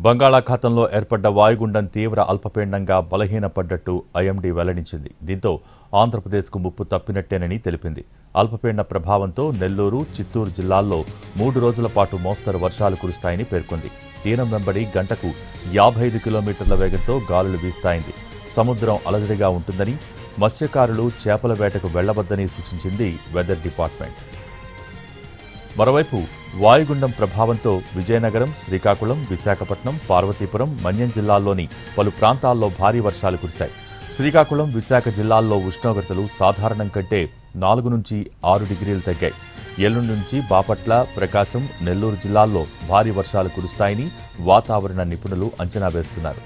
బంగాళాఖాతంలో ఏర్పడ్డ వాయుగుండం తీవ్ర అల్పపీడనంగా బలహీనపడ్డట్టు ఐఎండీ వెల్లడించింది. దీంతో ఆంధ్రప్రదేశ్కు ముప్పు తప్పినట్టేనని తెలిపింది. అల్పపీడన ప్రభావంతో నెల్లూరు, చిత్తూరు జిల్లాల్లో 3 రోజుల పాటు మోస్తరు వర్షాలు కురుస్తాయని పేర్కొంది. తీరం వెంబడి గంటకు 55 కిలోమీటర్ల వేగంతో గాలులు వీస్తాయింది. సముద్రం అలజడిగా ఉంటుందని, మత్స్యకారులు చేపల వేటకు వెళ్లవద్దని సూచించింది వెదర్ డిపార్ట్మెంట్. మరోవైపు వాయుగుండం ప్రభావంతో విజయనగరం, శ్రీకాకుళం, విశాఖపట్నం, పార్వతీపురం, మన్యం జిల్లాల్లోని పలు ప్రాంతాల్లో భారీ వర్షాలు కురిశాయి. శ్రీకాకుళం, విశాఖ జిల్లాల్లో ఉష్ణోగ్రతలు సాధారణం కంటే 4 నుంచి 6 డిగ్రీలు తగ్గాయి. ఎల్లుండి నుంచి బాపట్ల, ప్రకాశం, నెల్లూరు జిల్లాల్లో భారీ వర్షాలు కురుస్తాయని వాతావరణ నిపుణులు అంచనా వేస్తున్నారు.